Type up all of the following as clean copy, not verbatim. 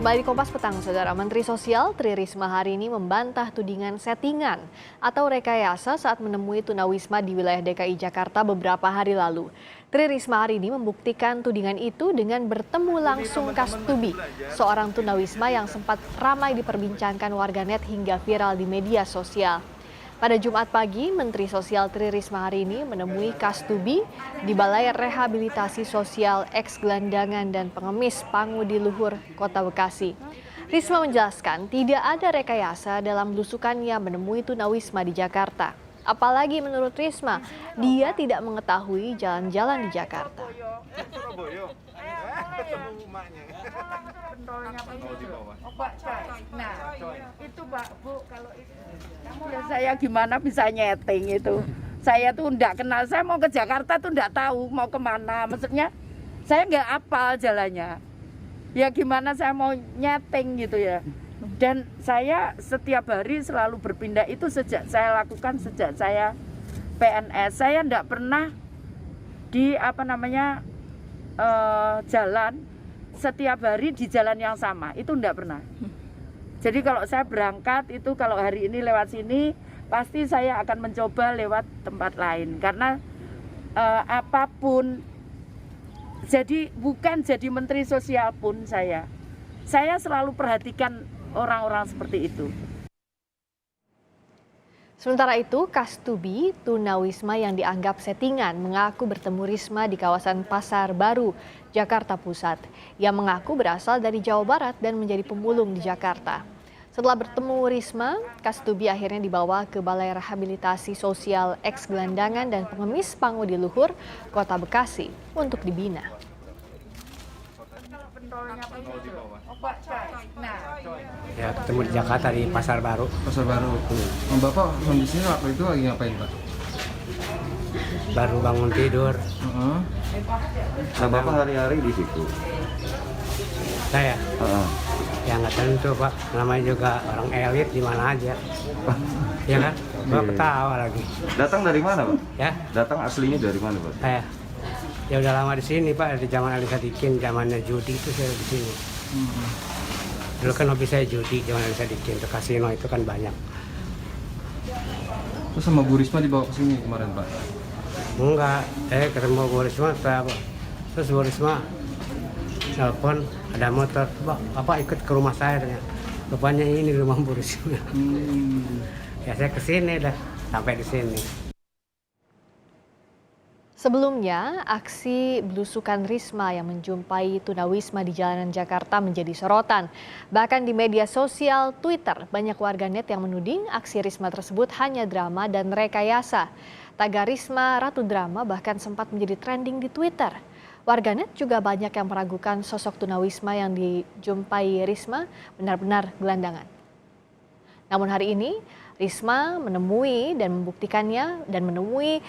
Kembali di Kompas Petang, Saudara. Menteri Sosial Tri Risma hari ini membantah tudingan settingan atau rekayasa saat menemui tunawisma di wilayah DKI Jakarta beberapa hari lalu. Tri Risma hari ini membuktikan tudingan itu dengan bertemu langsung Kastubi, seorang tunawisma yang sempat ramai diperbincangkan warganet hingga viral di media sosial. Pada Jumat pagi, Menteri Sosial Tri Risma hari ini menemui Kastubi di Balai Rehabilitasi Sosial Eks Gelandangan dan Pengemis Pangudi Luhur, Kota Bekasi. Risma menjelaskan tidak ada rekayasa dalam belusukannya menemui tunawisma di Jakarta. Apalagi menurut Risma, dia tidak mengetahui jalan-jalan di Jakarta. Nah, itu Pak Bu, kalau itu ya saya gimana bisa nyeting itu. Saya tuh enggak kenal, saya mau ke Jakarta tuh enggak tahu mau kemana. Maksudnya saya enggak hafal jalannya. Ya gimana saya mau nyeting gitu ya. Dan saya setiap hari selalu berpindah itu sejak saya PNS. Saya enggak pernah di jalan setiap hari di jalan yang sama, itu enggak pernah. Jadi kalau saya berangkat itu kalau hari ini lewat sini pasti saya akan mencoba lewat tempat lain karena apapun. Jadi bukan jadi menteri sosial pun saya selalu perhatikan orang-orang seperti itu. Sementara itu, Kastubi, tunawisma yang dianggap settingan, mengaku bertemu Risma di kawasan Pasar Baru, Jakarta Pusat. Ia mengaku berasal dari Jawa Barat dan menjadi pemulung di Jakarta. Setelah bertemu Risma, Kastubi akhirnya dibawa ke Balai Rehabilitasi Sosial Eks Gelandangan dan Pengemis Pangudi Luhur, Kota Bekasi, untuk dibina. Ya, ketemu di Jakarta di Pasar Baru. Pasar Baru. Bapak kondisinya waktu itu lagi ngapain, Pak? Baru bangun tidur. Nah, Bapak hari-hari di situ? Saya? Ya nggak tentu, Pak. Namanya juga orang elit di mana aja. Ya kan? Bapak ketawa lagi. Datang dari mana, Pak? Ya? Datang aslinya dari mana, Pak? Saya. Ya udah lama di sini, Pak. Dari zaman Ali Sadikin, zamannya judi itu saya di sini. Dulu kan hobi saya judi, zaman Ali Sadikin. Ke kasino itu kan banyak. Terus sama Bu Risma dibawa ke sini kemarin, Pak? Enggak, ketemu Bu Risma, terus Bu Risma telepon ada motor, Bapak ikut ke rumah saya, rupanya ini rumah Bu Risma. Ya saya kesini dah, sampai di sini. Sebelumnya, aksi belusukan Risma yang menjumpai tunawisma di jalanan Jakarta menjadi sorotan. Bahkan di media sosial Twitter, banyak warganet yang menuding aksi Risma tersebut hanya drama dan rekayasa. Tagar Risma Ratu Drama bahkan sempat menjadi trending di Twitter. Warganet juga banyak yang meragukan sosok tunawisma yang dijumpai Risma benar-benar gelandangan. Namun hari ini, Risma menemui dan membuktikannya dan menemui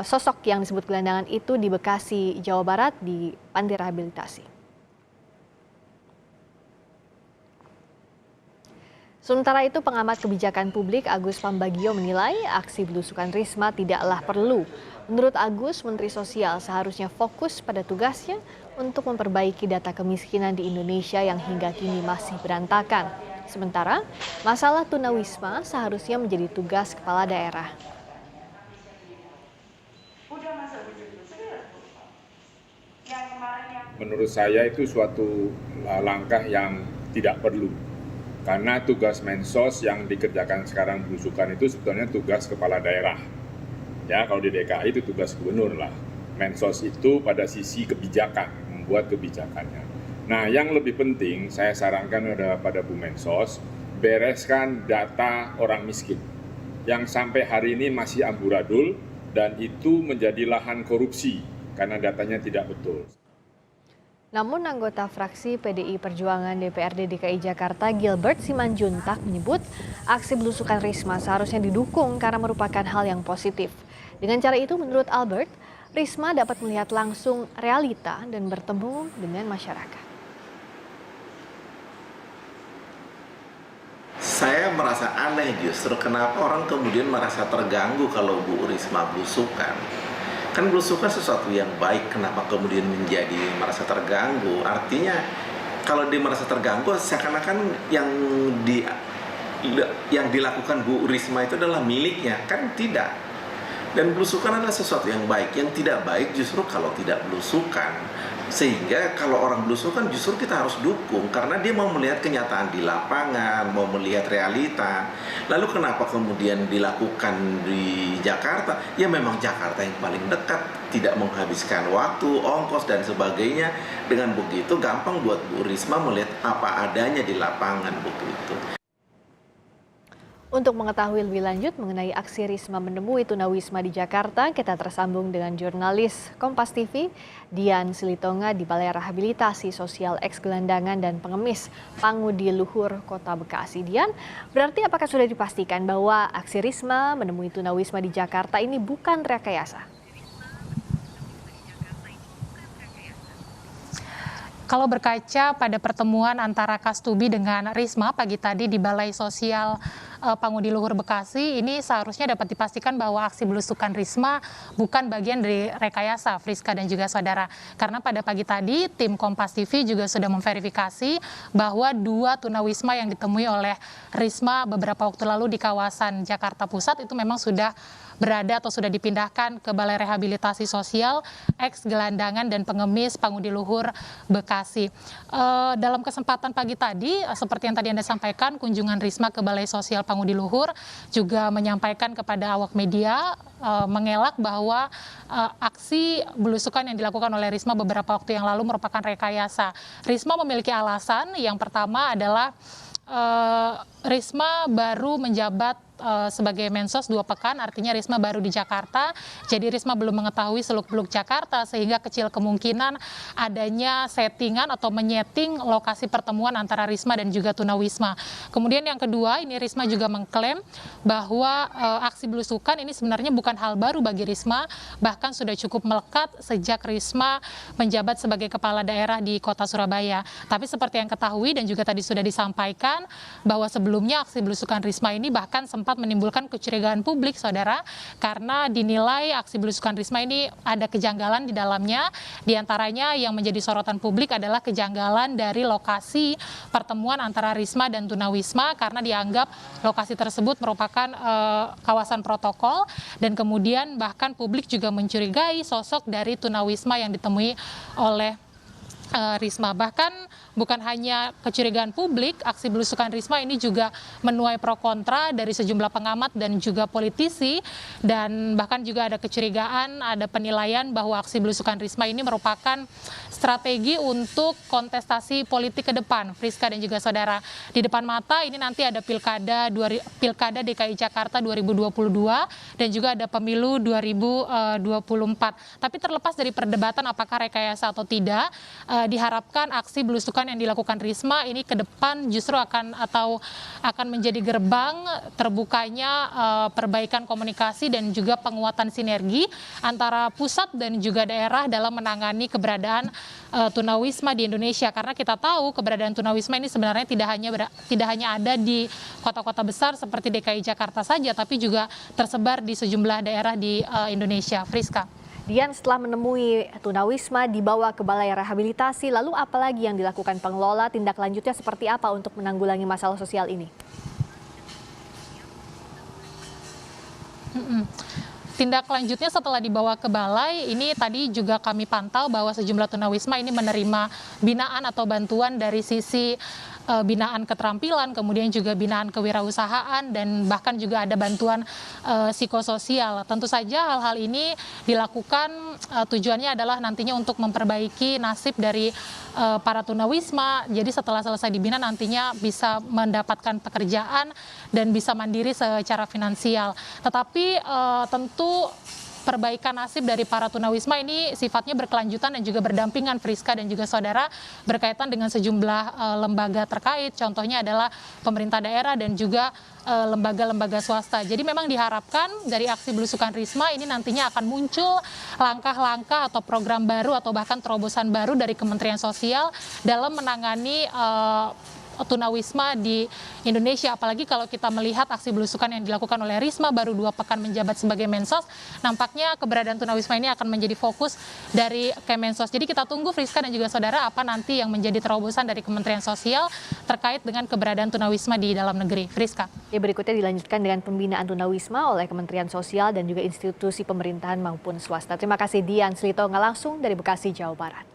sosok yang disebut gelandangan itu di Bekasi, Jawa Barat di panti rehabilitasi. Sementara itu, pengamat kebijakan publik Agus Pambagio menilai aksi belusukan Risma tidaklah perlu. Menurut Agus, Menteri Sosial seharusnya fokus pada tugasnya untuk memperbaiki data kemiskinan di Indonesia yang hingga kini masih berantakan. Sementara, masalah tunawisma seharusnya menjadi tugas kepala daerah. Menurut saya itu suatu langkah yang tidak perlu. Karena tugas Mensos yang dikerjakan sekarang belusukan itu sebetulnya tugas kepala daerah. Ya, kalau di DKI itu tugas gubernur lah. Mensos itu pada sisi kebijakan, membuat kebijakannya. Nah, yang lebih penting saya sarankan pada Bu Mensos, bereskan data orang miskin yang sampai hari ini masih amburadul dan itu menjadi lahan korupsi karena datanya tidak betul. Namun anggota fraksi PDI Perjuangan DPRD DKI Jakarta Gilbert Simanjuntak menyebut aksi belusukan Risma seharusnya didukung karena merupakan hal yang positif. Dengan cara itu menurut Albert, Risma dapat melihat langsung realita dan bertemu dengan masyarakat. Saya merasa aneh justru kenapa orang kemudian merasa terganggu kalau Bu Risma belusukan. Kan belusukan sesuatu yang baik, kenapa kemudian menjadi merasa terganggu? Artinya Kalau dia merasa terganggu, seakan-akan yang dilakukan Bu Risma itu adalah miliknya, kan tidak. Dan belusukan adalah sesuatu yang baik. Yang tidak baik justru kalau tidak belusukan. Sehingga kalau orang belusukan justru kita harus dukung, karena dia mau melihat kenyataan di lapangan, mau melihat realita. Lalu kenapa kemudian dilakukan di Jakarta? Ya memang Jakarta yang paling dekat, tidak menghabiskan waktu, ongkos dan sebagainya. Dengan begitu gampang buat Bu Risma melihat apa adanya di lapangan begitu. Untuk mengetahui lebih lanjut mengenai aksi Risma menemui tunawisma di Jakarta, kita tersambung dengan jurnalis Kompas TV, Dian Silitonga di Balai Rehabilitasi Sosial Eks Gelandangan dan Pengemis Pangudi Luhur, Kota Bekasi. Dian, berarti apakah sudah dipastikan bahwa aksi Risma menemui tunawisma di Jakarta ini bukan rekayasa? Kalau berkaca pada pertemuan antara Kastubi dengan Risma pagi tadi di Balai Sosial Pangudi Luhur Bekasi, ini seharusnya dapat dipastikan bahwa aksi belusukan Risma bukan bagian dari rekayasa, Friska dan juga saudara. Karena pada pagi tadi tim Kompas TV juga sudah memverifikasi bahwa 2 tunawisma yang ditemui oleh Risma beberapa waktu lalu di kawasan Jakarta Pusat itu memang sudah berada atau sudah dipindahkan ke Balai Rehabilitasi Sosial Eks Gelandangan dan Pengemis Pangudi Luhur Bekasi. Dalam kesempatan pagi tadi, seperti yang tadi Anda sampaikan, kunjungan Risma ke Balai Sosial Pangudi Luhur juga menyampaikan kepada awak media, mengelak bahwa aksi belusukan yang dilakukan oleh Risma beberapa waktu yang lalu merupakan rekayasa. Risma memiliki alasan, yang pertama adalah Risma baru menjabat sebagai Mensos 2 pekan, artinya Risma baru di Jakarta, jadi Risma belum mengetahui seluk-beluk Jakarta sehingga kecil kemungkinan adanya settingan atau menyeting lokasi pertemuan antara Risma dan juga tunawisma. Kemudian yang kedua, ini Risma juga mengklaim bahwa aksi belusukan ini sebenarnya bukan hal baru bagi Risma, bahkan sudah cukup melekat sejak Risma menjabat sebagai kepala daerah di Kota Surabaya. Tapi seperti yang ketahui dan juga tadi sudah disampaikan bahwa sebelumnya aksi belusukan Risma ini bahkan sempat menimbulkan kecurigaan publik, saudara, karena dinilai aksi belusukan Risma ini ada kejanggalan di dalamnya. Di antaranya yang menjadi sorotan publik adalah kejanggalan dari lokasi pertemuan antara Risma dan tunawisma, karena dianggap lokasi tersebut merupakan kawasan protokol, dan kemudian bahkan publik juga mencurigai sosok dari tunawisma yang ditemui oleh Risma. Bahkan bukan hanya kecurigaan publik, aksi belusukan Risma ini juga menuai pro kontra dari sejumlah pengamat dan juga politisi, dan bahkan juga ada kecurigaan, ada penilaian bahwa aksi belusukan Risma ini merupakan strategi untuk kontestasi politik ke depan, Friska dan juga saudara. Di depan mata ini nanti ada Pilkada DKI Jakarta 2022 dan juga ada pemilu 2024. Tapi terlepas dari perdebatan apakah rekayasa atau tidak, diharapkan aksi belusukan yang dilakukan Risma ini ke depan justru akan menjadi gerbang terbukanya perbaikan komunikasi dan juga penguatan sinergi antara pusat dan juga daerah dalam menangani keberadaan tunawisma di Indonesia. Karena kita tahu keberadaan tunawisma ini sebenarnya tidak hanya ada di kota-kota besar seperti DKI Jakarta saja, tapi juga tersebar di sejumlah daerah di Indonesia. Friska. Dian, setelah menemui tunawisma dibawa ke Balai Rehabilitasi, lalu apa lagi yang dilakukan pengelola? Tindak lanjutnya seperti apa untuk menanggulangi masalah sosial ini? Tindak lanjutnya setelah dibawa ke balai, ini tadi juga kami pantau bahwa sejumlah tunawisma ini menerima binaan atau bantuan dari sisi binaan keterampilan, kemudian juga binaan kewirausahaan, dan bahkan juga ada bantuan psikososial. Tentu saja hal-hal ini dilakukan tujuannya adalah nantinya untuk memperbaiki nasib dari para tunawisma. Jadi setelah selesai dibina nantinya bisa mendapatkan pekerjaan dan bisa mandiri secara finansial. Tetapi tentu perbaikan nasib dari para tunawisma ini sifatnya berkelanjutan dan juga berdampingan, Friska dan juga saudara, berkaitan dengan sejumlah lembaga terkait, contohnya adalah pemerintah daerah dan juga lembaga-lembaga swasta. Jadi memang diharapkan dari aksi belusukan Risma ini nantinya akan muncul langkah-langkah atau program baru atau bahkan terobosan baru dari Kementerian Sosial dalam menangani tunawisma di Indonesia. Apalagi kalau kita melihat aksi belusukan yang dilakukan oleh Risma baru 2 pekan menjabat sebagai Mensos, nampaknya keberadaan tunawisma ini akan menjadi fokus dari Kemensos. Jadi kita tunggu Friska dan juga saudara apa nanti yang menjadi terobosan dari Kementerian Sosial terkait dengan keberadaan tunawisma di dalam negeri. Friska. Berikutnya dilanjutkan dengan pembinaan tunawisma oleh Kementerian Sosial dan juga institusi pemerintahan maupun swasta. Terima kasih Dian Slito langsung dari Bekasi, Jawa Barat.